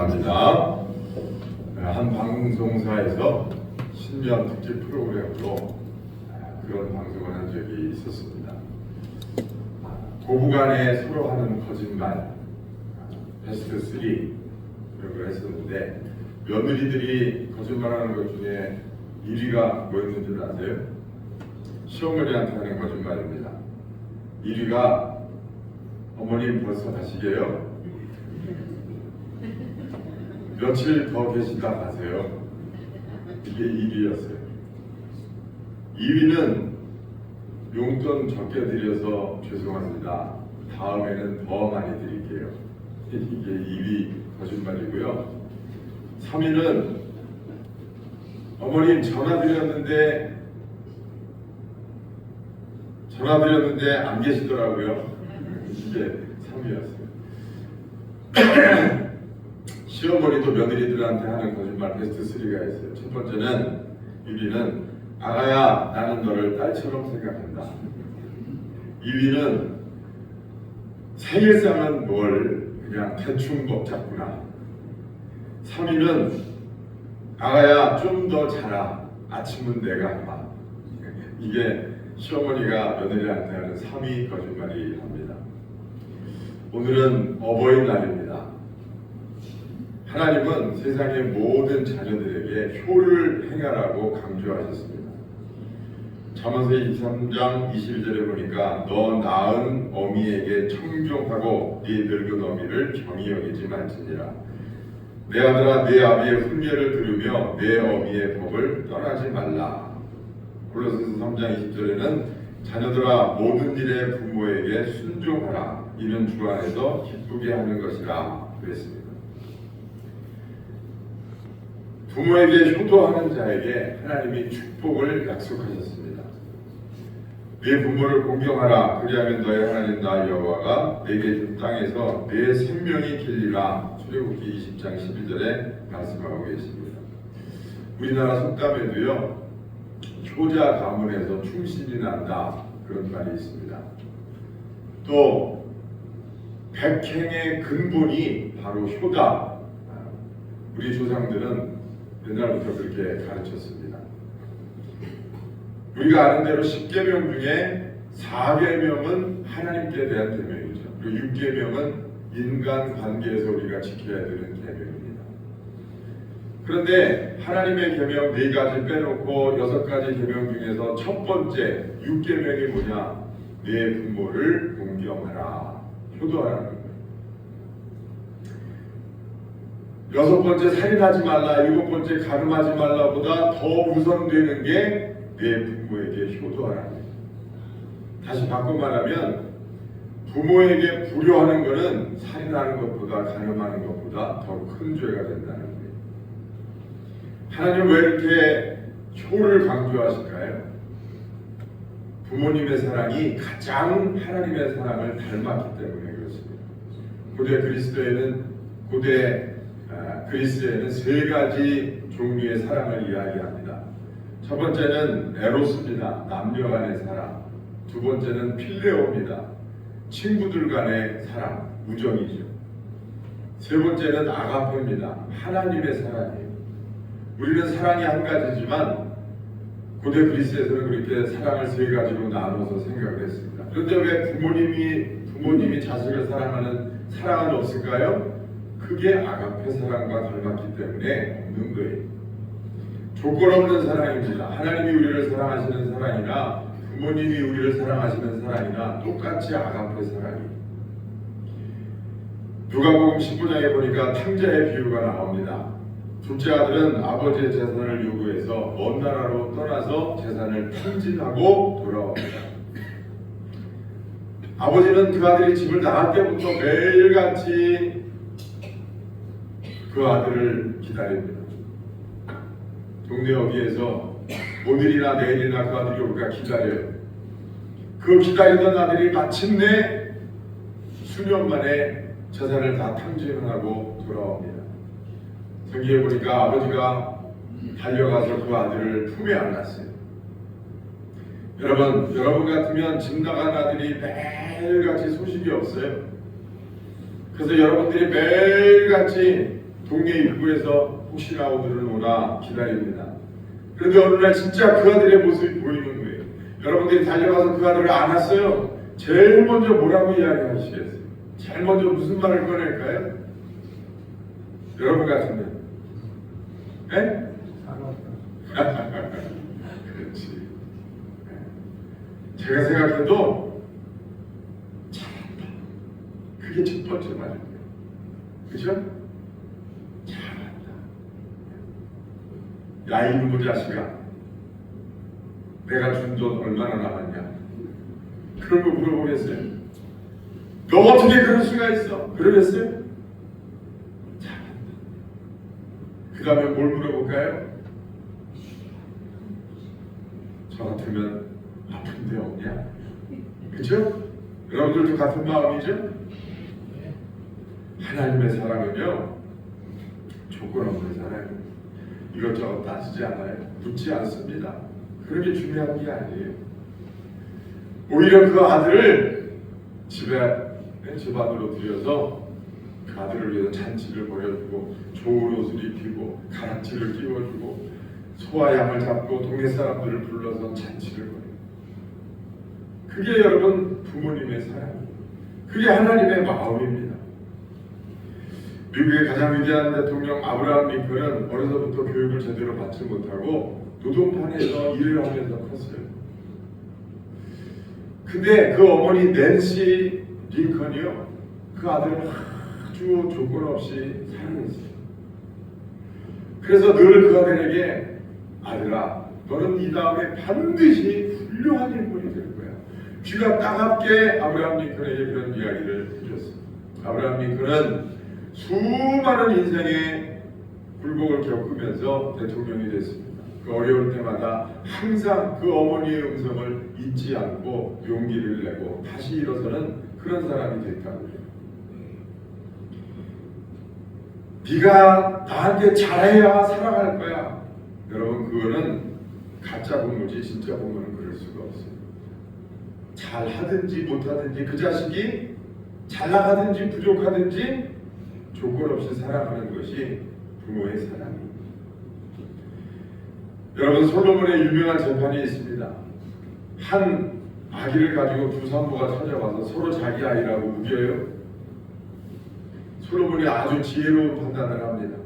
감사합니다. 한 방송사에서 신년 특집 프로그램으로 그런 방송을 한 적이 있었습니다. 고부간에 서로 하는 거짓말 베스트 3 그런 걸 했었는데, 며느리들이 거짓말하는 것 중에 1위가 뭐였는지 아세요? 시어머니한테 하는 거짓말입니다. 1위가 어머님 벌써 가시게요? 며칠 더 계시다 가세요. 이게 1위였어요. 2위는 용돈 적게 드려서 죄송합니다. 다음에는 더 많이 드릴게요. 이게 2위 거짓말이고요. 3위는 어머님 전화 드렸는데 안 계시더라고요. 이게 3위였어요. 시어머니도 며느리들한테 하는 거짓말 베스트 3가 있어요. 첫 번째는 1위는 아가야 나는 너를 딸처럼 생각한다. 2위는 생일상은 뭘 그냥 대충 먹자꾸나. 3위는 아가야 좀 더 자라 아침은 내가 하마. 이게 시어머니가 며느리한테 하는 3위 거짓말이랍니다. 오늘은 어버이날입니다. 하나님은 세상의 모든 자녀들에게 효를 행하라고 강조하셨습니다. 잠언서 23장 21절에 보니까 너 낳은 어미에게 청종하고 네 늙은 어미를 경히 여기지 말지니라. 내 아들아 내 아비의 훈례를 들으며 내 어미의 법을 떠나지 말라. 골로새서 3장 20절에는 자녀들아 모든 일에 부모에게 순종하라. 이는 주 안에서 기쁘게 하는 것이라 그랬습니다. 부모에게 효도하는 자에게 하나님이 축복을 약속하셨습니다. 네 부모를 공경하라. 그리하면 너의 하나님 나 여호와가 내게 준 땅에서 내 생명이 길리라. 출애굽기 20장 11절에 말씀하고 계십니다. 우리나라 속담에도요, 효자 가문에서 충신이 난다 그런 말이 있습니다. 또 백행의 근본이 바로 효다. 우리 조상들은 옛날부터 그렇게 가르쳤습니다. 우리가 아는 대로 10계명 중에 4계명은 하나님께 대한 계명이죠. 그리고 6계명은 인간 관계에서 우리가 지켜야 되는 계명입니다. 그런데 하나님의 계명 4가지 빼놓고 6가지 계명 중에서 첫 번째 6계명이 뭐냐? 내 부모를 공경하라, 효도하라는 거예요. 6번째 살인하지 말라, 7번째 가늠하지 말라보다 더 우선되는 게 내 부모에게 효도하라는 거예요. 다시 바꿔 말하면 부모에게 불효하는 것은 살인하는 것보다 가늠하는 것보다 더 큰 죄가 된다는 거예요. 하나님 왜 이렇게 효를 강조하실까요? 부모님의 사랑이 가장 하나님의 사랑을 닮았기 때문에 그렇습니다. 고대 그리스에는 3가지 종류의 사랑을 이야기합니다. 첫 번째는 에로스입니다. 남녀 간의 사랑. 두 번째는 필레오입니다. 친구들 간의 사랑, 우정이죠. 세 번째는 아가페입니다. 하나님의 사랑이에요. 우리는 사랑이 한 가지지만 고대 그리스에서는 그렇게 사랑을 3가지로 나눠서 생각을 했습니다. 그런데 왜 부모님이 자식을 사랑하는 사랑은 없을까요? 그게 아가페 사랑과 닮았기 때문에 없는 거예요. 조건 없는 사랑입니다. 하나님이 우리를 사랑하시는 사랑이나 부모님이 우리를 사랑하시는 사랑이나 똑같이 아가페 사랑이에요. 누가복음 19장에 보니까 탕자의 비유가 나옵니다. 둘째 아들은 아버지의 재산을 요구해서 먼 나라로 떠나서 재산을 탕진하고 돌아옵니다. 아버지는 그 아들이 집을 나갈 때부터 매일같이 그 아들을 기다립니다. 동네 어디에서 오늘이나 내일이나 그 아들이 올까 기다려요. 그 기다리던 아들이 마침내 수년 만에 재산을 다 탕진하고 돌아옵니다. 성경에 보니까 아버지가 달려가서 그 아들을 품에 안았어요. 여러분 같으면 집 나간 아들이 매일같이 소식이 없어요. 그래서 여러분들이 매일같이 동네 입구에서 혹시나 오늘은 오나 기다립니다. 그런데 어느 날 진짜 그 아들의 모습이 보이는 거예요. 여러분들이 달려가서 그 아들을 안았어요. 제일 먼저 뭐라고 이야기하시겠어요? 제일 먼저 무슨 말을 꺼낼까요? 여러분 같으면 네? 그렇지. 제가 생각해도 잘한다. 그게 첫 번째 말이에요. 그죠? 잘한다. 야 이놈의 자식아, 내가 준 돈 얼마나 남았냐? 그런 거 물어보겠어요? 너 어떻게 그럴 수가 있어? 그러겠어요? 잘한다. 그 다음에 뭘 물어볼까요? 저 같으면 아픈 데 없냐? 그쵸? 여러분들도 같은 마음이죠? 하나님의 사랑은요, 조건 없는 사랑이에요. 이것저것 따지지 않아요. 묻지 않습니다. 그런 게 중요한 게 아니에요. 오히려 그 아들을 집 안으로 들여서 그 아들을 위해서 잔치를 벌여주고 좋은 옷을 입히고 가락지를 끼워주고 소와 양을 잡고 동네 사람들을 불러서 잔치를 벌여요. 그게 여러분 부모님의 사랑이에요. 그게 하나님의 마음입니다. 미국의 가장 위대한 대통령 아브라함 링컨은 어려서부터 교육을 제대로 받지 못하고 노동판에서 일을 하면서 컸어요. 근데 그 어머니 낸시 링컨이요, 그 아들을 아주 조건 없이 사랑했어요. 그래서 늘 그 아들에게 아들아, 너는 이 다음에 반드시 훌륭한 인물이 될 거야. 귀가 따갑게 아브라함 링컨에게 그런 이야기를 해줬어요. 아브라함 링컨은 수많은 인생의 굴곡을 겪으면서 대통령이 됐습니다. 그 어려울 때마다 항상 그 어머니의 음성을 잊지 않고 용기를 내고 다시 일어서는 그런 사람이 됐다고요. 네가 나한테 잘해야 사랑할 거야. 여러분, 그거는 가짜 부모지 진짜 부모는 그럴 수가 없어요. 잘하든지 못하든지 그 자식이 잘 나가든지 부족하든지 조건 없이 사랑하는 것이 부모의 사랑입니다. 여러분, 솔로몬의 유명한 재판이 있습니다. 한 아기를 가지고 두 산모가 찾아와서 서로 자기 아이라고 우겨요. 솔로몬이 아주 지혜로운 판단을 합니다.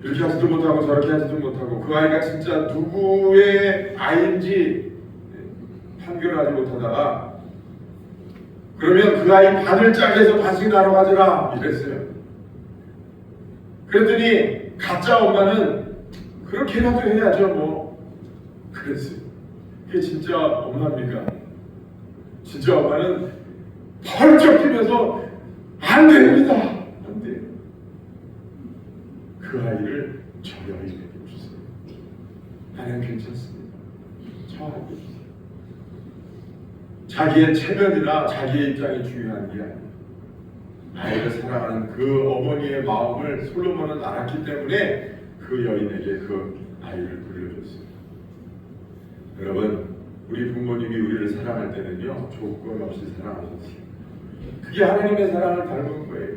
이렇게 하지도 못하고 저렇게 하지도 못하고 그 아이가 진짜 누구의 아이인지 판결하지 못하다가 그러면 그 아이 반을 짜게해서 반씩 나눠 가져라 이랬어요. 그랬더니 가짜 엄마는 그렇게라도 해야죠 뭐 그랬어요. 그게 진짜 엄마입니까? 진짜 엄마는 펄쩍 뛰면서 안 됩니다. 안 돼요. 그 아이를 저 여인에게 주세요. 나는 괜찮습니다. 저한테 주세요. 자기의 체면이나 자기의 입장이 중요한 게 아니에요. 아이를 사랑하는 그 어머니의 마음을 솔로몬은 알았기 때문에 그 여인에게 그 아이를 물려줬어요. 여러분, 우리 부모님이 우리를 사랑할 때는요, 조건 없이 사랑하셨어요. 그게 하나님의 사랑을 닮은 거예요.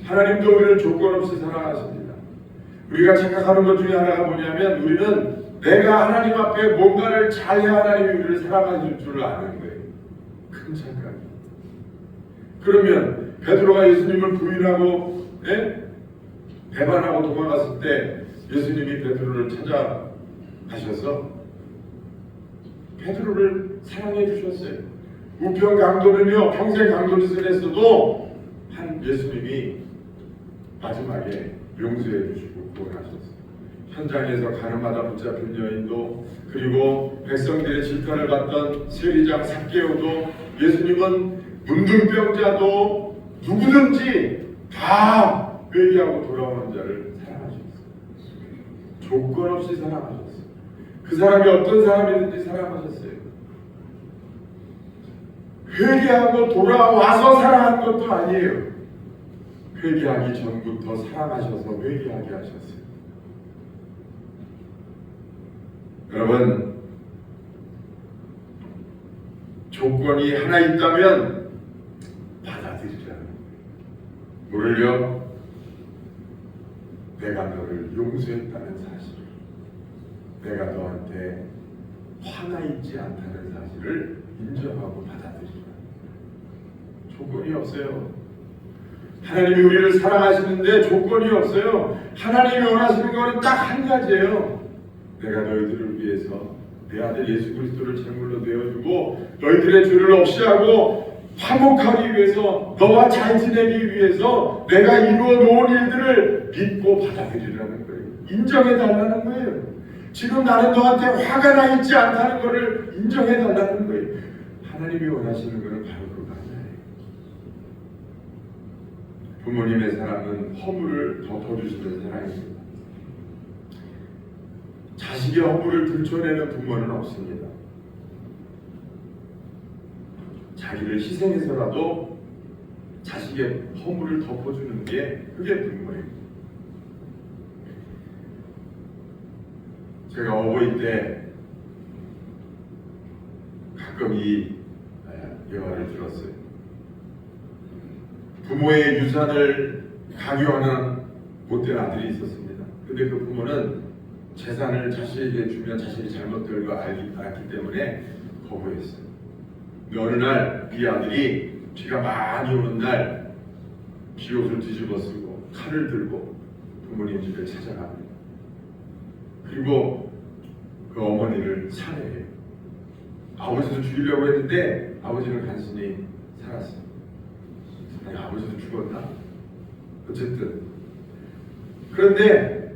하나님도 우리를 조건 없이 사랑하십니다. 우리가 착각하는 것 중에 하나가 뭐냐면 우리는 내가 하나님 앞에 뭔가를 잘해야 하나님이 우리를 사랑하실 줄 아는 거예요. 큰 착각이에요. 그러면 베드로가 예수님을 부인하고 배반하고 도망갔을 때 예수님이 베드로를 찾아가셔서 베드로를 사랑해 주셨어요. 우편 강도는요 평생 강도짓을 했어도 한 예수님이 마지막에 용서해 주시고 구원하셨어요. 현장에서 가늠하다 붙잡힌 여인도, 그리고 백성들의 질타를 받던 세리장 삭개오도, 예수님은 문둥병자도 누구든지 다 회개하고 돌아오는 자를 사랑하셨어요. 조건 없이 사랑하셨어요. 그 사람이 어떤 사람이든지 사랑하셨어요. 회개하고 돌아와서 사랑한 것도 아니에요. 회개하기 전부터 사랑하셔서 회개하게 하셨어요. 여러분, 조건이 하나 있다면 받아들이라는 거예요. 뭐를요? 내가 너를 용서했다는 사실을, 내가 너한테 화나 있지 않다는 사실을 인정하고 받아들이라. 조건이 없어요. 하나님이 우리를 사랑하시는데 조건이 없어요. 하나님이 원하시는 것은 딱 한 가지예요. 내가 너희들을 위해서 내 아들 예수 그리스도를 제물로 내어주고 너희들의 죄를 없이하고 화목하기 위해서, 너와 잘 지내기 위해서 내가 이루어 놓은 일들을 믿고 받아들이라는 거예요. 인정해 달라는 거예요. 지금 나는 너한테 화가 나 있지 않다는 것을 인정해 달라는 거예요. 하나님이 원하시는 것은 바로 그거 하나예요. 부모님의 사랑은 허물을 덮어주시는 사랑입니다. 자식의 허물을 들춰내는 부모는 없습니다. 자기를 희생해서라도 자식의 허물을 덮어주는 게 그게 부모예요. 제가 어버이 때 가끔 이 예화를 들었어요. 부모의 유산을 강요하는 못된 아들이 있었습니다. 근데 그 부모는 재산을 자식에게 주면 자식이 잘못될 걸 알기 때문에 거부했어요. 근데 어느 날 이 아들이 비가 많이 오는 날 비옷을 뒤집어 쓰고 칼을 들고 부모님 집에 찾아갑니다. 그리고 그 어머니를 살해해요. 아버지도 죽이려고 했는데 아버지는 간신히 살았어요. 아니, 아버지도 죽었나? 어쨌든 그런데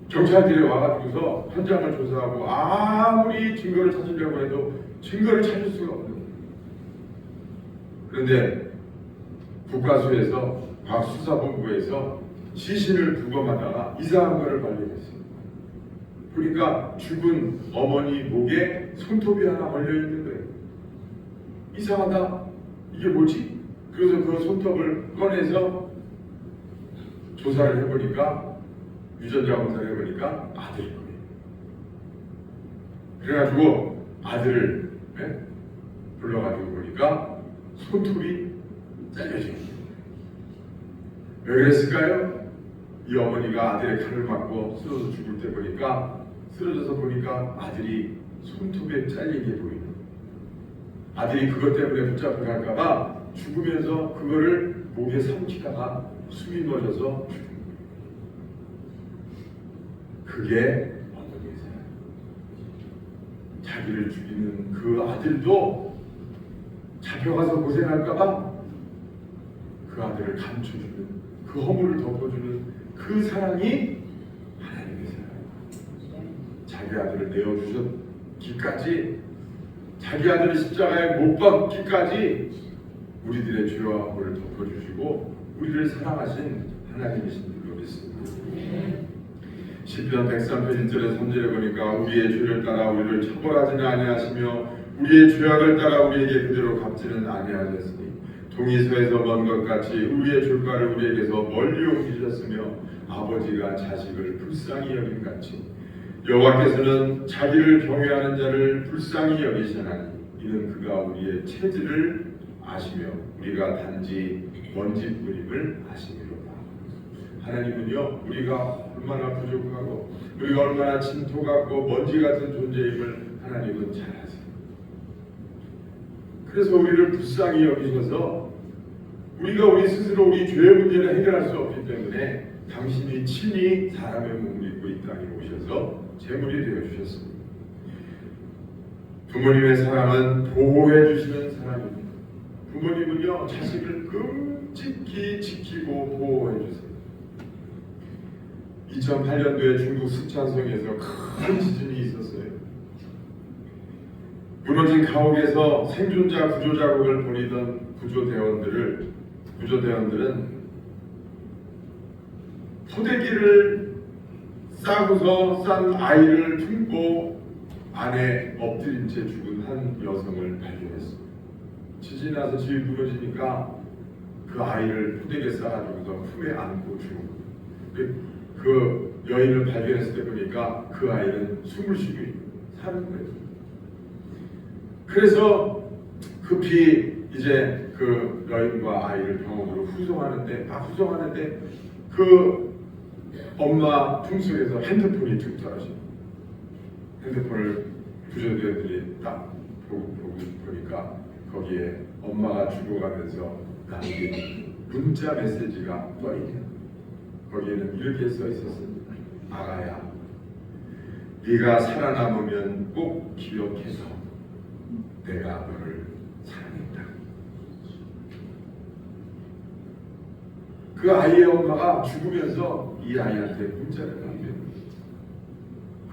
경찰들이 와가지고서 현장을 조사하고 아무리 증거를 찾으려고 해도 증거를 찾을 수가 없는 거예요. 그런데 국가수에서 과학수사본부에서 시신을 부검하다가 이상한 것을 발견했어요. 그러니까 죽은 어머니 목에 손톱이 하나 걸려있는 거예요. 이상하다. 이게 뭐지? 그래서 그 손톱을 꺼내서 조사를 해보니까, 유전자 검사를 해보니까 아들인 거예요. 그래가지고 아들을 불러가지고 보니까 손톱이 잘려져 있어요. 왜 그랬을까요? 이 어머니가 아들의 칼을 맞고 쓰러져 죽을 때 보니까, 쓰러져서 보니까 아들이 손톱에 잘린 게 보이는 거예요. 아들이 그것 때문에 붙잡혀 갈까봐 죽으면서 그거를 목에 삼키다가 숨이 멎어서 죽은 거예요. 그게 어머니의 사랑. 자기를 죽이는 그 아들도 잡혀가서 고생할까봐 그 아들을 감춰주는, 그 허물을 덮어주는 그 사랑이 하나님의 사랑이에요. 자기 아들을 내어주셨기까지, 자기 아들을 십자가에 못 박기까지 우리들의 죄와 허물을 덮어주시고 우리를 사랑하신 하나님이신 줄로 믿습니다. 시편 103편 1절에 3절에 보니까 우리의 죄를 따라 우리를 처벌하지는 아니하시며 우리의 죄악을 따라 우리에게 그대로 갚지는 아니하셨으니 동이서에서 먼 것 같이 우리의 죄가를 우리에게서 멀리 옮기셨으며 아버지가 자식을 불쌍히 여긴 같이 여호와께서는 자기를 경외하는 자를 불쌍히 여기시나니 이는 그가 우리의 체질을 아시며 우리가 단지 먼지뿐임을 아심이로다. 하나님은요, 우리가 얼마나 부족하고 우리가 얼마나 진토 같고 먼지 같은 존재임을 하나님은 잘 아세요. 그래서 우리를 불쌍히 여기셔서 우리가 우리 스스로 우리 죄의 문제를 해결할 수 없기 때문에 당신이 친히 사람의 몸을 입고 이 땅에 오셔서 제물이 되어주셨습니다. 부모님의 사랑은 보호해 주시는 사랑입니다. 부모님은요, 자식을 끔찍히 지키고 보호해 주세요. 2008년도에 중국 스촨성에서 큰 지진이 있었어요. 무너진 가옥에서 생존자 구조 작업을 벌이던 구조대원들은 포대기를 싸고서 싼 아이를 품고 안에 엎드린 채 죽은 한 여성을 발견했습니다. 지진이 나서 집이 무너지니까 그 아이를 포대기에 싸가지고서 품에 안고 죽은 거예요. 그 여인을 발견했을 때 보니까 그 아이는 숨을 쉬고 사는 거예요. 그래서 급히 이제 그 여인과 아이를 병원으로 후송하는데 그 엄마 품속에서 핸드폰이 툭 떨어져. 핸드폰을 구조대원들이 딱 보니까 거기에 엄마가 죽어가면서 남긴 문자 메시지가 떠 있네요. 거기에는 이렇게 써 있었습니다. 아가야, 네가 살아남으면 꼭 기억해서 내가 너를 사랑했다. 그 아이의 엄마가 죽으면서 이 아이한테 문자를 남겨요.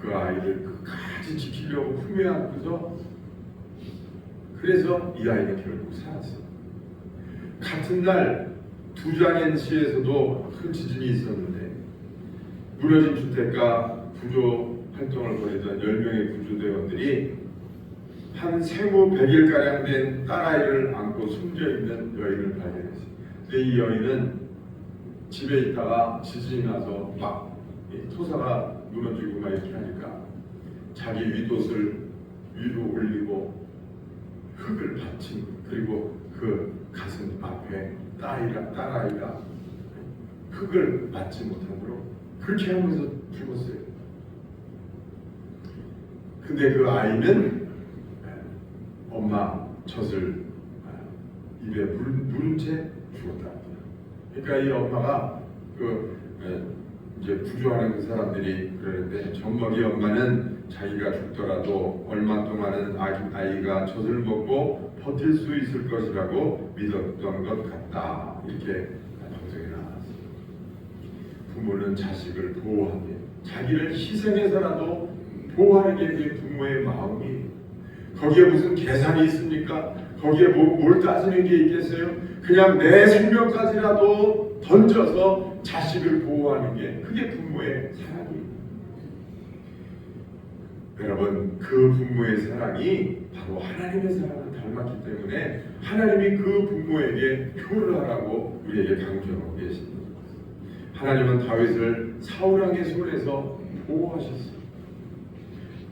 그 아이를 끝까지 지키려고 품에 안고서 그래서 이 아이는 결국 살았어요. 같은 날 두장현시에서도 큰 지진이 있었는데 무너진 주택가 구조 활동을 벌이던 10명의 구조대원들이 한 생후 100일가량 된 딸아이를 안고 숨져있는 여인을 발견했어요. 근데 이 여인은 집에 있다가 지진이 나서 막 토사가 무너지고 막 이렇게 하니까 자기 윗옷을 위로 올리고 흙을 받친, 그리고 그 가슴 앞에 딸아이가 흙을 맞지 못하도록 그렇게 하면서 죽었어요. 근데 그 아이는 엄마 젖을 입에 물은 채 죽었다. 그러니까 이 엄마가 이제 구조하는 그 사람들이 그러는데, 젖먹이 엄마는 자기가 죽더라도 얼마 동안은 아이가 젖을 먹고 버틸 수 있을 것이라고 믿었던 것 같다. 이렇게 방송에 나왔어요. 부모는 자식을 보호하게, 자기를 희생해서라도 보호하는 게 그 부모의 마음이에요. 거기에 무슨 계산이 있습니까? 거기에 뭘 따지는 게 있겠어요? 그냥 내 생명까지라도 던져서 자식을 보호하는 게 그게 부모의 사랑이에요. 여러분, 그 부모의 사랑이 바로 하나님의 사랑을 닮았기 때문에 하나님이 그 부모에게 효를 하라고 우리에게 강조하고 계십니다. 하나님은 다윗을 사울왕의 손에서 보호하셨어요.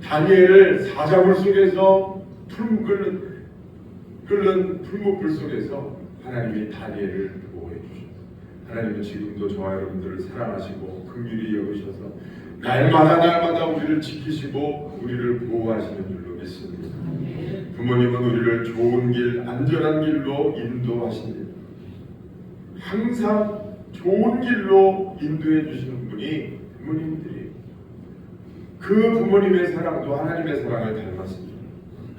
다니엘을 사자굴 속에서 끓는 풀무불 속에서 하나님이 다니엘을 보호해 주셨어요. 하나님은 지금도 저와 여러분들을 사랑하시고 긍휼히 여기셔서 날마다 우리를 지키시고 우리를 보호하시는 줄로 믿습니다. 부모님은 우리를 좋은 길, 안전한 길로 인도하십니다. 항상 좋은 길로 인도해 주시는 분이 부모님들이에요. 그 부모님의 사랑도 하나님의 사랑을 닮았습니다.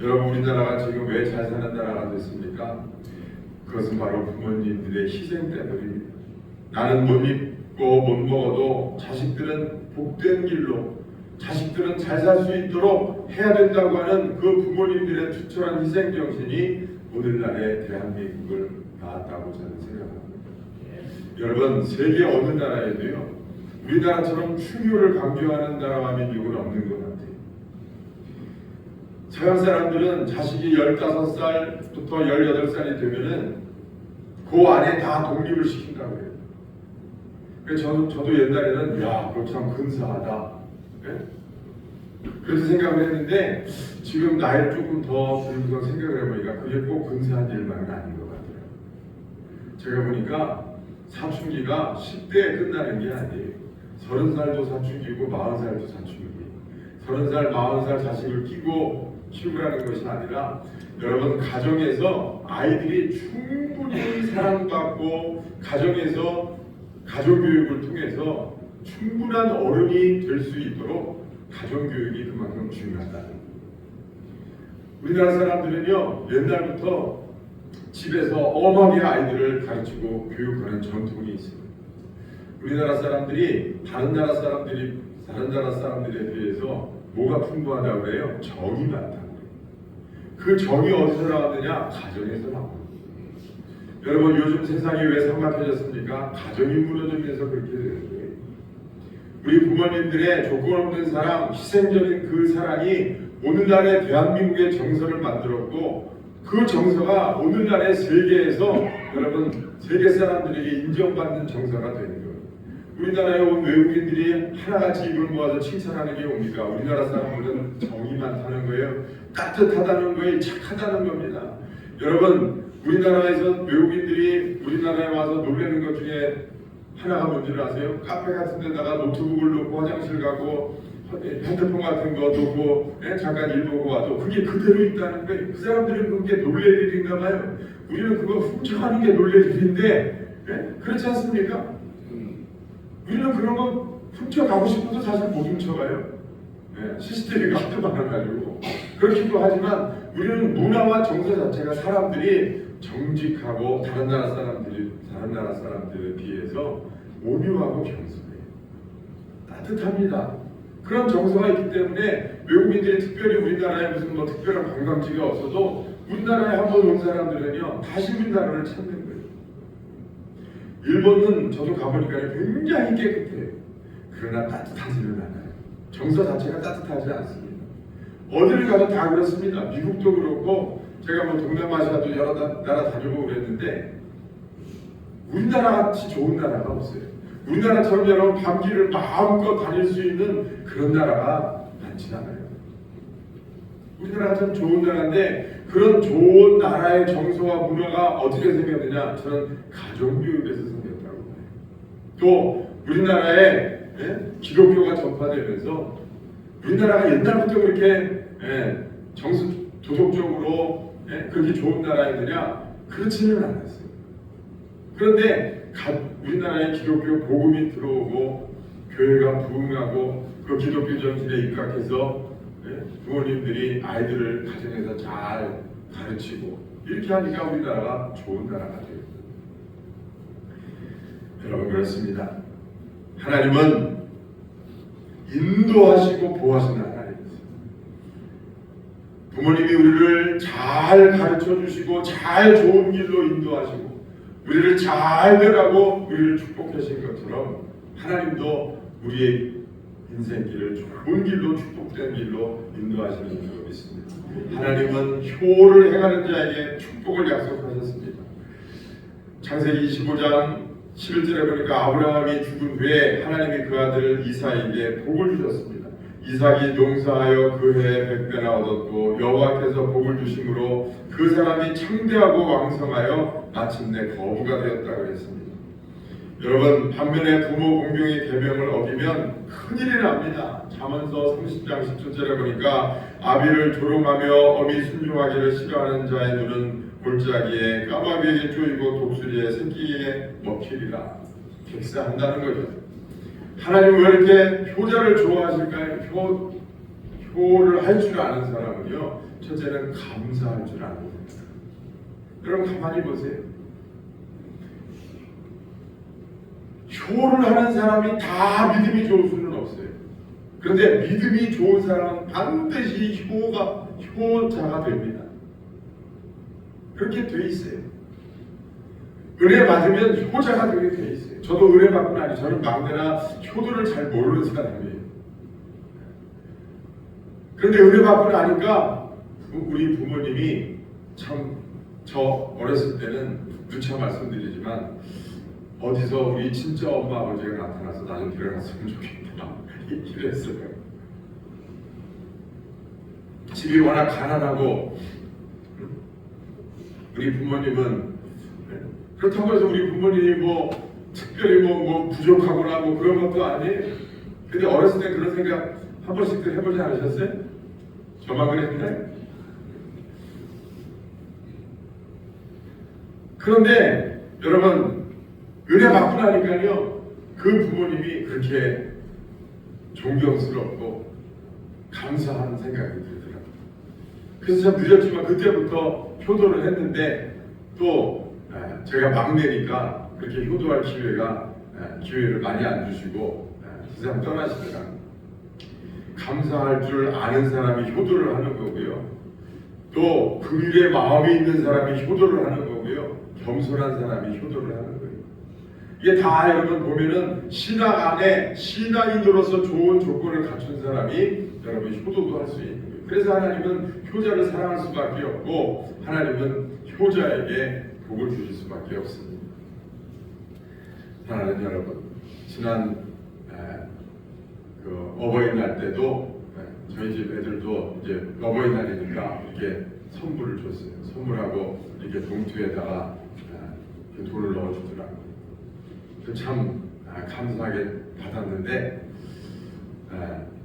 여러분, 우리나라가 지금 왜 잘 사는 나라가 됐습니까? 그것은 바로 부모님들의 희생 때문입니다. 나는 못 입고 못 먹어도 자식들은 복된 길로, 자식들은 잘 살 수 있도록 해야 된다고 하는 그 부모님들의 투철한 희생 정신이 오늘날의 대한민국을 낳았다고 저는 생각합니다. 여러분, 세계 어느 나라에도요 우리나라처럼 충효를 강조하는 나라와 민족은 없는 것 같아요. 서양 사람들은 자식이 15살부터 18살이 되면은 그 안에 다 독립을 시킨다고 해요. 그래서 저도 옛날에는 그거 참 근사하다, 그렇게 생각을 했는데 지금 나이를 조금 더 들면서 생각을 해보니까 그게 꼭 근사한 일만은 아닌 것 같아요. 제가 보니까 사춘기가 10대에 끝나는 게 아니에요. 30살도 사춘기고 40살도 사춘기고, 30살, 40살 자식을 키우라는 것이 아니라 여러분, 가정에서 아이들이 충분히 사랑받고 가정에서 가정교육을 통해서 충분한 어른이 될 수 있도록 가정교육이 그만큼 중요하다. 우리나라 사람들은요 옛날부터 집에서 엄하게 아이들을 가르치고 교육하는 전통이 있습니다. 우리나라 사람들이 다른 나라 사람들에 비해서 뭐가 풍부하다고 해요? 정이 많다고 해요. 그 정이 어디서 나왔느냐? 가정에서 나옵니다. 여러분, 요즘 세상이 왜 삭막해졌습니까? 가정이 무너지면서 그렇게 되는 거예요. 우리 부모님들의 조건 없는 사랑, 희생적인 그 사랑이 오늘날의 대한민국의 정서를 만들었고, 그 정서가 오늘날의 세계에서 여러분 세계 사람들에게 인정받는 정서가 되는 거예요. 우리나라에 온 외국인들이 하나같이 입을 모아서 칭찬하는 게 뭡니까? 우리나라 사람들은 정이 많다는 거예요. 따뜻하다는 거예요. 착하다는 겁니다. 여러분, 우리나라에서 외국인들이 우리나라에 와서 놀라는 것 중에 하나가 뭔지를 아세요? 카페 같은 데다가 노트북을 놓고 화장실 가고 핸드폰 같은 거 놓고 잠깐 일 보고 와도 그게 그대로 있다는 거예요. 그 사람들은 그게 놀랄 일인가 봐요. 우리는 그거 훔쳐가는 게 놀랄 일인데 그렇지 않습니까? 우리는 그런 거 훔쳐가고 싶어도 사실 못 훔쳐가요. CCTV가 하도 많아가지고 그렇기도 하지만 우리는 문화와 정서 자체가 사람들이 정직하고 다른 나라 사람들에 비해서 온유하고 겸손해요. 따뜻합니다. 그런 정서가 있기 때문에 외국인들이 특별히 우리나라에 무슨 뭐 특별한 관광지가 없어도 우리나라에 한번 온 사람들은요 다시 우리나라를 찾는 거예요. 일본은 저도 가보니까 굉장히 깨끗해요. 그러나 따뜻하지는 않아요. 정서 자체가 따뜻하지 않습니다. 어디를 가도 다 그렇습니다. 미국도 그렇고 제가 뭐 동남아시아도 여러 나라 다니고 그랬는데 우리나라 같이 좋은 나라가 없어요. 우리나라처럼 여러분 밤길을 마음껏 다닐 수 있는 그런 나라가 많지 않아요. 우리나라가 참 좋은 나라인데 그런 좋은 나라의 정서와 문화가 어떻게 생겼느냐? 저는 가정교육에서 생겼다고 봐요. 또 우리나라에 기독교가 전파되면서 우리나라가 옛날부터 그렇게 도덕적으로 그렇게 좋은 나라이느냐? 그렇지는 않았어요. 그런데 우리나라에 기독교 복음이 들어오고 교회가 부흥하고 그 기독교 정신에 입각해서 부모님들이 아이들을 가정에서 잘 가르치고 이렇게 하니까 우리나라가 좋은 나라가 돼요. 여러분 그렇습니다. 하나님은 인도하시고 보호하시는 하나님이세요. 부모님이 우리를 잘 가르쳐 주시고 잘 좋은 길로 인도하시고 우리를 잘 되라고 우리를 축복하신 것처럼 하나님도 우리의 인생길을 좋은 길로 축복된 길로 인도하시는 줄로 믿습니다. 하나님은 효를 행하는 자에게 축복을 약속하셨습니다. 창세기 25장 11절에 보니까 아브라함이 죽은 후에 하나님이 그 아들 이삭에게 복을 주셨습니다. 이삭이 농사하여 그 해에 100배나 얻었고 여호와께서 복을 주심으로 그 사람이 창대하고 왕성하여 마침내 거부가 되었다고 했습니다. 여러분 반면에 부모 공경의 계명을 어기면 큰일이 납니다. 잠언서 30장 10절에 보니까 아비를 조롱하며 어미 순종하기를 싫어하는 자의 눈은 골짜기에 까마귀에게 쪼이고 독수리의 새끼에게 먹히리라. 객사한다는 거죠. 하나님 왜 이렇게 효자를 좋아하실까요? 효를 할 줄 아는 사람은요 첫째는 감사할 줄 아는 겁니다. 여러분 가만히 보세요. 효를 하는 사람이 다 믿음이 좋을 수는 없어요. 그런데 믿음이 좋은 사람은 반드시 효자가 됩니다. 그렇게 돼 있어요. 은혜 받으면 효자가 되게 돼 있어요. 저도 은혜 받고 나니 저는 막내나 효도를 잘 모르는 사람이에요. 그런데 은혜 받고 나니까 우리 부모님이 참 저 어렸을 때는 누차 말씀드리지만 어디서 우리 친정 엄마 아버지가 나타나서 나 좀 데려갔으면 좋겠다 이랬어요. 집이 워낙 가난하고 우리 부모님은 그렇다고 해서 우리 부모님이 뭐 특별히 뭐 부족하거나 뭐 그런 것도 아니에요. 근데 어렸을 때 그런 생각 한 번씩 해보지 않으셨어요? 저만 그랬나요? 그런데 여러분 은혜 받고 나니까요 그 부모님이 그렇게 존경스럽고 감사하는 생각이 들더라고요. 그래서 참 늦었지만 그때부터 효도를 했는데 또 제가 막내니까 그렇게 효도할 기회를 많이 안 주시고 세상 떠나시더라고요. 감사할 줄 아는 사람이 효도를 하는 거고요. 또 긍휼의 마음이 있는 사람이 효도를 하는 거고요. 겸손한 사람이 효도를 하는 거예요. 이게 다 여러분 보면은 신앙 안에 신앙인으로서 좋은 조건을 갖춘 사람이 여러분 효도도 할 수 있는 거예요. 그래서 하나님은 효자를 사랑할 수밖에 없고 하나님은 효자에게 복을 주실 수밖에 없습니다. 사랑하는 여러분, 지난 그 어버이날 때도 저희 집 애들도 이제 어버이날이니까 이렇게 선물을 줬어요. 선물하고 이렇게 봉투에다가 돈을 넣어주더라고요. 참 감사하게 받았는데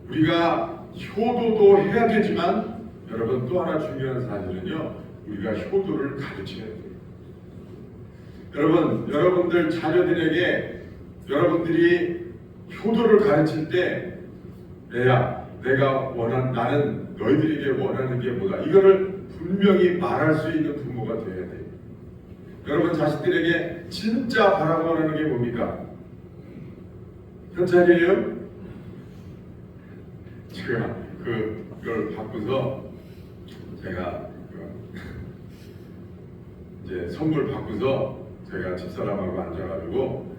우리가 효도도 해야 되지만 여러분 또 하나 중요한 사실은요, 우리가 효도를 가르쳐야 돼요. 여러분, 여러분들 자녀들에게 여러분들이 효도를 가르칠 때 나는 너희들에게 원하는 게 뭐다, 이거를 분명히 말할 수 있는 부모가 되어야 돼요. 여러분 자식들에게 진짜 바라고 원하는 게 뭡니까? 현찰이에요? 제가 그걸 바꾸서 제가 이제 선물 바꾸서 제가 집사람하고 앉아가지고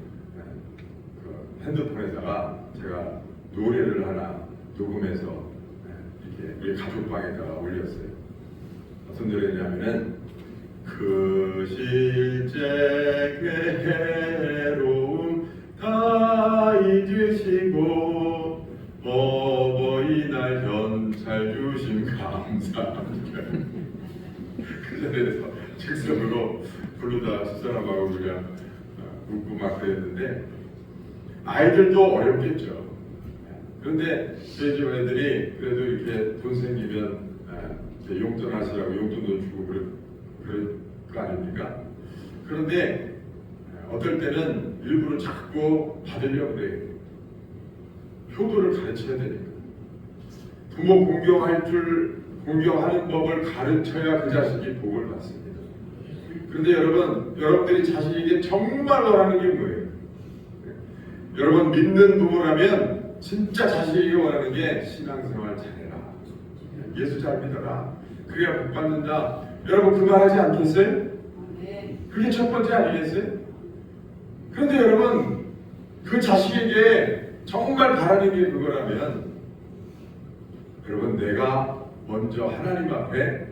핸드폰에다가 제가 노래를 하나 녹음해서 이렇게 우리 가족방에다가 올렸어요. 어떤 노래냐면은 그 실제 괴로움 다 잊으시고 어버이날 현찰 주심 감사합니다. 그 자리에서 책상으로 부르다 집사람하고 그냥 웃고 막 그랬는데 아이들도 어렵겠죠. 그런데 저희 집 애들이 그래도 이렇게 돈 생기면 용돈 하시라고 용돈도 주고 그럴 거 아닙니까? 그런데 어떨 때는 일부러 자꾸 받으려고 그래요. 효도를 가르쳐야 되니까. 부모 공경하는 법을 가르쳐야 그 자식이 복을 받습니다. 그런데 여러분들이 자식에게 정말 원하는 게 뭐예요? 여러분 믿는 부모라면 진짜 자식에게 원하는 게 신앙생활 잘해라, 예수 잘 믿어라, 그래야 복 받는다. 여러분 그 말 하지 않겠어요? 그게 첫 번째 아니겠어요? 그런데 여러분 그 자식에게 정말 바라는 게 그거라면 여러분 내가 먼저 하나님 앞에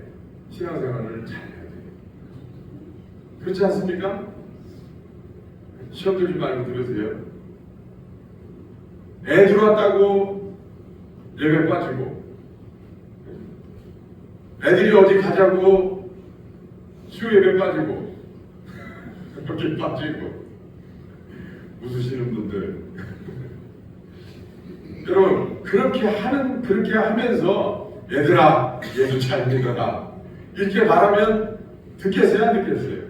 신앙생활을 잘해야 돼요. 그렇지 않습니까? 시험 들지 말고 들으세요. 애 들어왔다고 예배 빠지고, 애들이 어디 가자고 수요 예배 빠지고, 여기 빠지고, 웃으시는 분들. 여러분, 그렇게 하면서 얘들아, 예수 잘 믿어라, 이렇게 말하면 듣겠어요, 안 듣겠어요?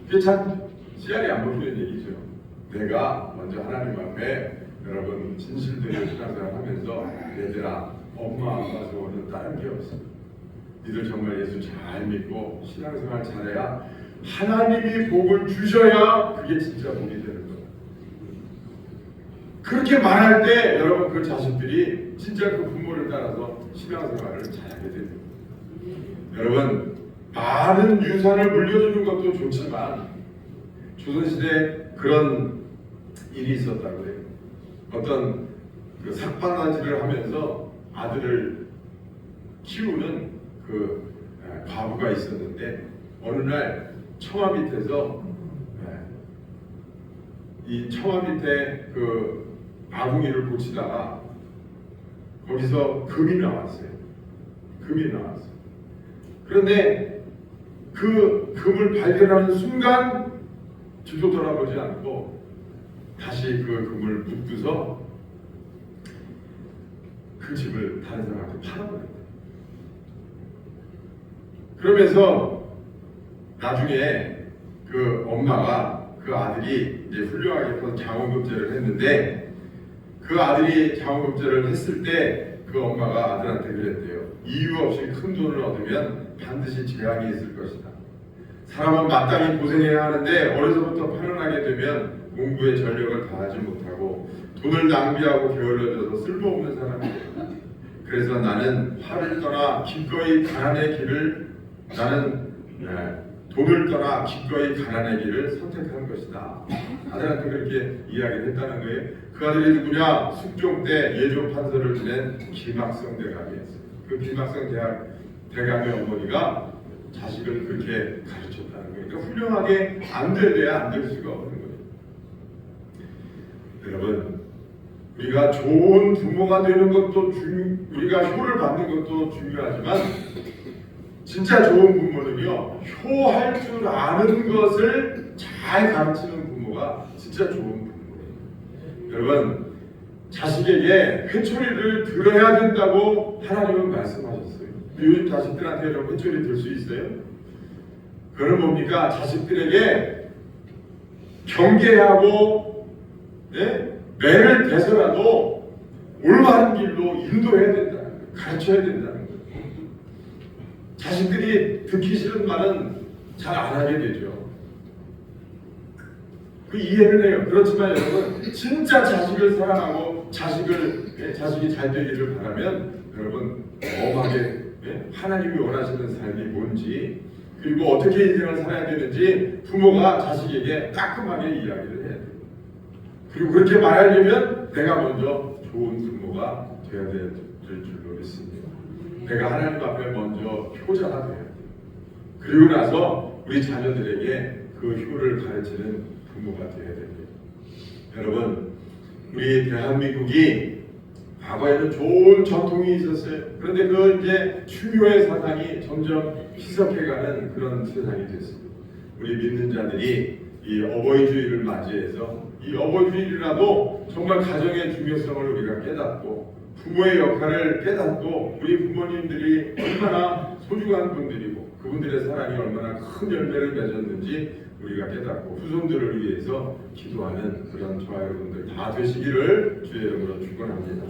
그게 참 씨알이 안 먹히는 얘기죠. 내가 먼저 하나님 앞에 여러분 진실되게 신앙생활 하면서 얘들아, 엄마 아빠 소원은 다른 게 없어. 니들 정말 예수 잘 믿고 신앙생활 잘해야 하나님이 복을 주셔야 그게 진짜 복이 되는 거예요. 그렇게 말할 때 여러분 그 자식들이 진짜 그 부모를 따라서 신앙생활을 잘하게 됩니다. 여러분 많은 유산을 물려주는 것도 좋지만 조선시대 그런 일이 있었다고 해요. 어떤 그 삭바나지를 하면서 아들을 키우는 그 과부가 있었는데 어느 날 처마 밑에서 이 처마 밑에 그 아궁이를 고치다가 거기서 금이 나왔어요. 그런데 그 금을 발견하는 순간 뒤도 돌아보지 않고 다시 그 금을 묶고서 그 집을 다른 사람한테 팔아버렸다. 그러면서 나중에 그 엄마가 그 아들이 이제 훌륭하게 커서 장원급제를 했는데 그 아들이 장원급제를 했을 때 그 엄마가 아들한테 그랬대요. 이유 없이 큰 돈을 얻으면 반드시 재앙이 있을 것이다. 사람은 마땅히 고생해야 하는데 어려서부터 편안하게 되면 공부에 전력을 다하지 못하고 돈을 낭비하고 게을러져서 쓸모없는 사람이 된다. 그래서 나는 화를 떠나 기꺼이 가난의 길을 돈을 떠나 기꺼이 가난의 길을 선택한 것이다. 아들한테 그렇게 이야기를 했다는 거예요. 그 아들이 누구냐? 숙종 때 예조 판서를 지낸 김학성 대감이었어요. 그 김학성 대감의 어머니가 자식을 그렇게 가르쳤다는 거예요. 그러니까 훌륭하게 안 되려야 안 될 수가 없는 거예요. 여러분, 우리가 좋은 부모가 되는 것도 우리가 효를 받는 것도 중요하지만 진짜 좋은 부모는요, 효할 줄 아는 것을 잘 가르치는 부모가 진짜 좋은 부모예요. 여러분, 자식에게 회초리를 들어야 된다고 하나님은 말씀하셨어요. 요즘 자식들한테 여러분 회초리 들 수 있어요? 그건 뭡니까? 자식들에게 경계하고 매를 대서라도 올바른 길로 인도해야 된다는 거예요. 가르쳐야 된다는 거예요. 자식들이 듣기 싫은 말은 잘 안 하게 되죠. 그 이해를 해요. 그렇지만 여러분, 진짜 자식을 사랑하고 자식이 잘 되기를 바라면 여러분 엄하게 하나님이 원하시는 삶이 뭔지, 그리고 어떻게 인생을 살아야 되는지 부모가 자식에게 따끔하게 이야기를 해야 돼요. 그리고 그렇게 말하려면 내가 먼저 좋은 부모가 되어야 될 줄로 믿습니다. 내가 하나님 앞에 먼저 효자가 돼야 돼요. 그리고 나서 우리 자녀들에게 그 효를 가르치는 부모가 되어야 됩니다. 여러분, 우리 대한민국이 과거에는 좋은 전통이 있었어요. 그런데 그 이제 중요의 사상이 점점 희석해가는 그런 세상이 됐습니다. 우리 믿는 자들이 이 어버이주의를 맞이해서 이 어버이주의라도 정말 가정의 중요성을 우리가 깨닫고 부모의 역할을 깨닫고 우리 부모님들이 얼마나 소중한 분들이고 그분들의 사랑이 얼마나 큰 열매를 맺었는지 우리가 깨닫고 후손들을 위해서 기도하는 그런 저와 여러분들 다 되시기를 주의 이름으로 축원합니다.